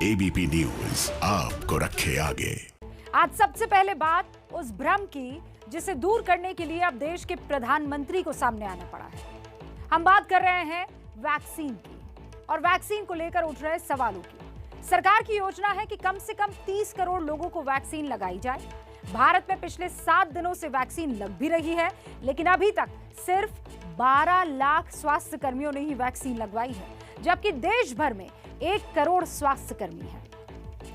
ABP news आपको रखे आगे। आज सबसे पहले बात उस भ्रम की जिसे दूर करने के लिए अब देश के प्रधानमंत्री को सामने आना पड़ा है। हम बात कर रहे हैं वैक्सीन की और वैक्सीन को लेकर उठ रहे सवालों की। सरकार की योजना है कि कम से कम 30 करोड़ लोगों को वैक्सीन लगाई जाए। भारत में पिछले 7 दिनों से वैक्सीन लग भी रही है, लेकिन अभी तक सिर्फ 12 लाख स्वास्थ्य कर्मियों ने ही वैक्सीन लगवाई है, जबकि देश भर में 1 करोड़ स्वास्थ्य कर्मी हैं।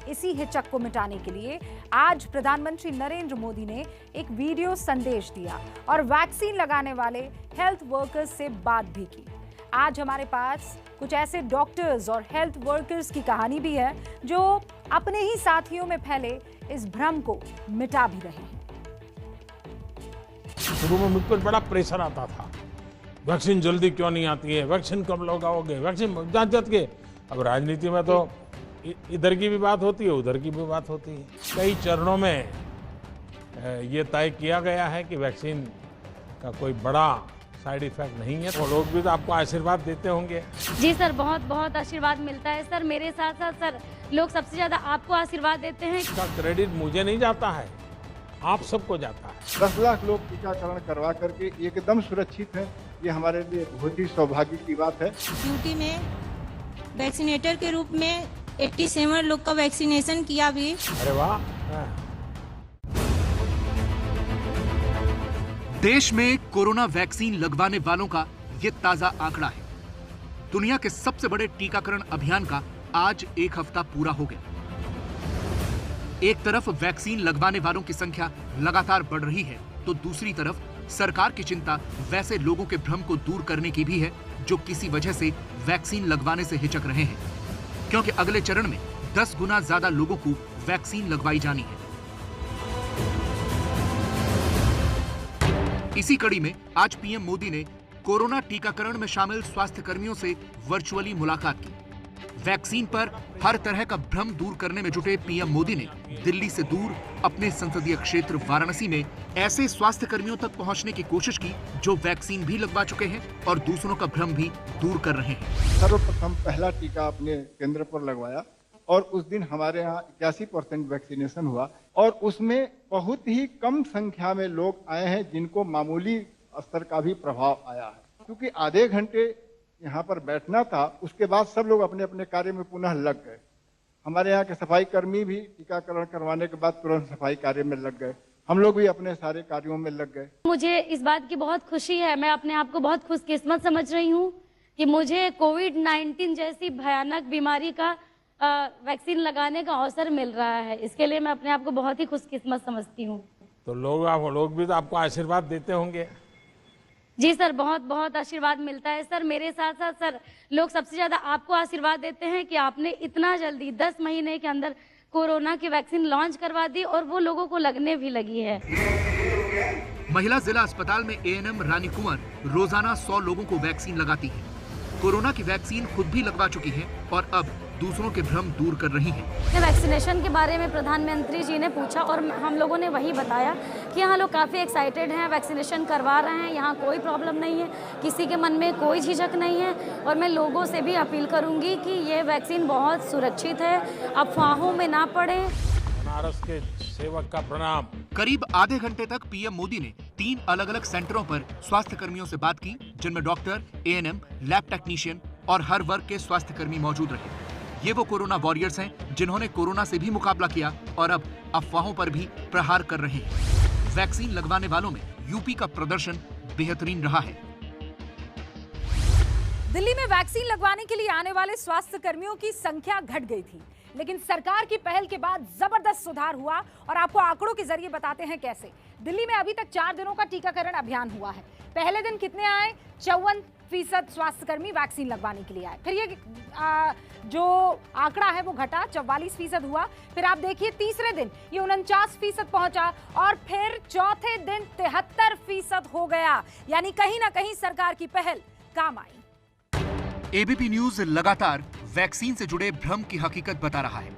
इसी हिचक को मिटाने के लिए आज प्रधानमंत्री नरेंद्र मोदी ने एक वीडियो संदेश दिया और वैक्सीन लगाने वाले हेल्थ वर्कर्स से बात भी की। आज हमारे पास कुछ ऐसे डॉक्टर्स और हेल्थ वर्कर्स की कहानी भी है जो अपने ही साथियों में फैले इस भ्रम को मिटा भी रहे हैं। शुरू में मुझ पर बड़ा प्रेशर आता था, वैक्सीन जल्दी क्यों नहीं आती है, वैक्सीन कब लगाओगे, वैक्सीन जांच के। अब राजनीति में तो इधर की भी बात होती है, उधर की भी बात होती है। कई चरणों में ये तय किया गया है कि वैक्सीन का कोई बड़ा साइड इफेक्ट नहीं है। तो लोग भी तो आपको आशीर्वाद देते होंगे। जी सर, बहुत बहुत आशीर्वाद मिलता है सर। मेरे साथ साथ सर लोग सबसे ज्यादा आपको आशीर्वाद देते हैं। इसका क्रेडिट मुझे नहीं जाता है, आप सबको जाता है। 10 लाख लोग टीकाकरण करवा करके एकदम सुरक्षित है, ये हमारे लिए बहुत ही सौभाग्य की बात है। ड्यूटी में वैक्सीनेटर के रूप में 87 लोग का वैक्सीनेशन किया भी। अरे वाह। देश में कोरोना वैक्सीन लगवाने वालों का ये ताजा आंकड़ा है। दुनिया के सबसे बड़े टीकाकरण अभियान का आज 1 हफ्ता पूरा हो गया। एक तरफ वैक्सीन लगवाने वालों की संख्या लगातार बढ़ रही है, तो दूसरी तरफ सरकार की चिंता वैसे लोगों के भ्रम को दूर करने की भी है जो किसी वजह से वैक्सीन लगवाने से हिचक रहे हैं, क्योंकि अगले चरण में 10 गुना ज्यादा लोगों को वैक्सीन लगवाई जानी है। इसी कड़ी में आज पीएम मोदी ने कोरोना टीकाकरण में शामिल स्वास्थ्य कर्मियों से वर्चुअली मुलाकात की। वैक्सीन पर हर तरह का भ्रम दूर करने में जुटे पीएम मोदी ने दिल्ली से दूर अपने संसदीय क्षेत्र वाराणसी में ऐसे स्वास्थ्य कर्मियों तक पहुंचने की कोशिश की जो वैक्सीन भी लगवा चुके हैं और दूसरों का भ्रम भी दूर कर रहे हैं। सर्वप्रथम पहला टीका अपने केंद्र पर लगवाया और उस दिन हमारे यहाँ 81% वैक्सीनेशन हुआ और उसमें बहुत ही कम संख्या में लोग आए हैं जिनको मामूली स्तर का भी प्रभाव आया है, क्योंकि आधे घंटे यहाँ पर बैठना था, उसके बाद सब लोग अपने अपने कार्य में पुनः लग गए। हमारे यहाँ के सफाई कर्मी भी टीकाकरण करवाने के बाद तुरंत सफाई कार्य में लग गए। हम लोग भी अपने सारे कार्यों में लग गए। मुझे इस बात की बहुत खुशी है, मैं अपने आप को बहुत खुशकिस्मत समझ रही हूँ कि मुझे कोविड-19 जैसी भयानक बीमारी का वैक्सीन लगाने का अवसर मिल रहा है। इसके लिए मैं अपने आप को बहुत ही खुशकिस्मत समझती हूँ। तो लोग भी तो आपको आशीर्वाद देते होंगे। जी सर, बहुत बहुत आशीर्वाद मिलता है सर। मेरे साथ साथ सर लोग सबसे ज्यादा आपको आशीर्वाद देते हैं कि आपने इतना जल्दी 10 महीने के अंदर कोरोना की वैक्सीन लॉन्च करवा दी और वो लोगों को लगने भी लगी है। महिला जिला अस्पताल में एएनएम रानी कुंवर रोजाना 100 लोगों को वैक्सीन लगाती है। कोरोना की वैक्सीन खुद भी लगवा चुकी है और अब दूसरों के भ्रम दूर कर रही है। वैक्सीनेशन के बारे में प्रधानमंत्री जी ने पूछा और हम लोगों ने वही बताया कि यहाँ लोग काफ़ी एक्साइटेड हैं, वैक्सीनेशन करवा रहे हैं, यहाँ कोई प्रॉब्लम नहीं है, किसी के मन में कोई झिझक नहीं है। और मैं लोगों से भी अपील करूँगी कि ये वैक्सीन बहुत सुरक्षित है, अफवाहों में ना पड़े। बनारस के सेवक का प्रणाम। करीब आधे घंटे तक पीएम मोदी ने 3 अलग-अलग सेंटरों पर स्वास्थ्य कर्मियों से बात की, जिनमें डॉक्टर, एएनएम, लैब टेक्नीशियन और हर वर्ग के स्वास्थ्य कर्मी मौजूद रहे। ये वो कोरोना वॉरियर्स हैं जिन्होंने कोरोना से भी मुकाबला किया और अब अफवाहों पर भी प्रहार कर रहे हैं। वैक्सीन लगवाने वालों में यूपी का प्रदर्शन बेहतरीन रहा है। दिल्ली में वैक्सीन लगवाने के लिए आने वाले स्वास्थ्य कर्मियों की संख्या घट गई थी, लेकिन सरकार की पहल के बाद जबरदस्त सुधार हुआ और आपको आंकड़ों के जरिए बताते हैं कैसे। दिल्ली में अभी तक 4 दिनों का टीकाकरण अभियान हुआ है। पहले दिन कितने आए? 54% स्वास्थ्यकर्मी वैक्सीन लगवाने के लिए आए। फिर ये जो आंकड़ा है वो घटा, 44% हुआ। फिर आप देखिए तीसरे दिन ये 49% पहुंचा और फिर चौथे दिन 73% हो गया। यानी कहीं ना कहीं सरकार की पहल काम आई। एबीपी न्यूज लगातार वैक्सीन से जुड़े भ्रम की हकीकत बता रहा है।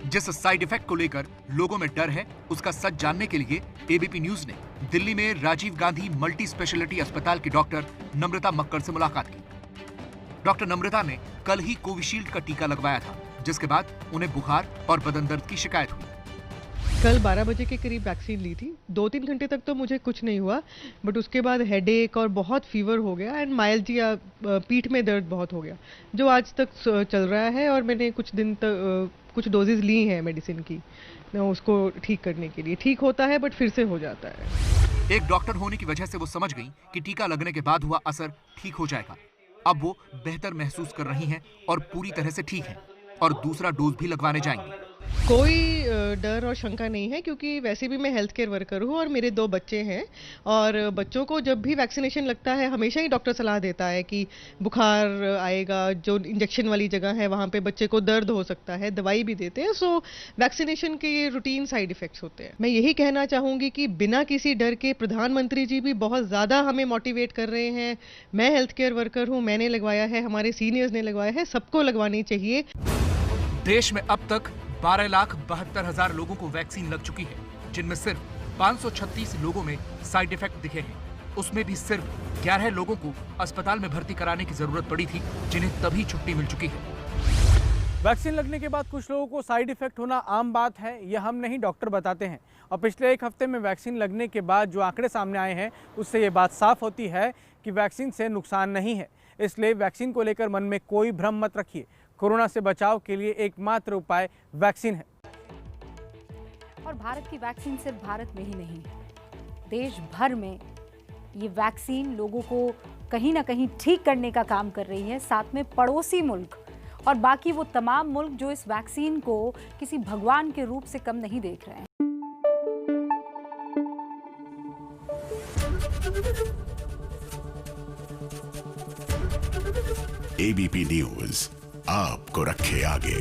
जिस साइड इफेक्ट को लेकर लोगों में डर है, उसका सच जानने के लिए एबीपी न्यूज ने दिल्ली में राजीव गांधी मल्टी स्पेशलिटी अस्पताल की डॉक्टर नम्रता मक्कड़ से मुलाकात की। डॉक्टर नम्रता ने कल ही कोविशील्ड का टीका लगवाया था, जिसके बाद उन्हें बुखार और बदन दर्द की शिकायत हुई। कल 12 बजे के करीब वैक्सीन ली थी। 2-3 घंटे तक तो मुझे कुछ नहीं हुआ, बट उसके बाद हेडेक और बहुत फीवर हो गया एंड माइल्जिया, पीठ में दर्द बहुत हो गया, जो आज तक चल रहा है। और मैंने कुछ दिन तक कुछ डोजेज ली हैं मेडिसिन की उसको ठीक करने के लिए। ठीक होता है बट फिर से हो जाता है। एक डॉक्टर होने की वजह से वो समझ गई कि टीका लगने के बाद हुआ असर ठीक हो जाएगा। अब वो बेहतर महसूस कर रही हैं और पूरी तरह से ठीक हैं और दूसरा डोज भी लगवाने जाएंगी। कोई डर और शंका नहीं है, क्योंकि वैसे भी मैं हेल्थ केयर वर्कर हूँ और मेरे 2 बच्चे हैं। और बच्चों को जब भी वैक्सीनेशन लगता है हमेशा ही डॉक्टर सलाह देता है कि बुखार आएगा, जो इंजेक्शन वाली जगह है वहाँ पे बच्चे को दर्द हो सकता है, दवाई भी देते हैं। सो वैक्सीनेशन के ये रूटीन साइड इफेक्ट्स होते हैं। मैं यही कहना चाहूँगी कि बिना किसी डर के प्रधानमंत्री जी भी बहुत ज़्यादा हमें मोटिवेट कर रहे हैं। मैं हेल्थ केयर वर्कर हूँ, मैंने लगवाया है, हमारे सीनियर्स ने लगवाया है, सबको लगवानी चाहिए। देश में अब तक 12,72,000 लोगों को वैक्सीन लग चुकी है, जिनमें सिर्फ 536 लोगों में साइड इफेक्ट दिखे हैं। उसमें भी सिर्फ 11 लोगों को अस्पताल में भर्ती कराने की जरूरत पड़ी थी, जिन्हें तभी छुट्टी मिल चुकी है। वैक्सीन लगने के बाद कुछ लोगों को साइड इफेक्ट होना आम बात है, यह हम नहीं डॉक्टर बताते हैं। और पिछले 1 हफ्ते में वैक्सीन लगने के बाद जो आंकड़े सामने आए हैं उससे ये बात साफ होती है कि वैक्सीन से नुकसान नहीं है। इसलिए वैक्सीन को लेकर मन में कोई भ्रम मत रखिए। कोरोना से बचाव के लिए एकमात्र उपाय वैक्सीन है। और भारत की वैक्सीन सिर्फ भारत में ही नहीं, देश भर में ये वैक्सीन लोगों को कहीं ना कहीं ठीक करने का काम कर रही है। साथ में पड़ोसी मुल्क और बाकी वो तमाम मुल्क जो इस वैक्सीन को किसी भगवान के रूप से कम नहीं देख रहे हैं। एबीपी न्यूज आपको रखे आगे।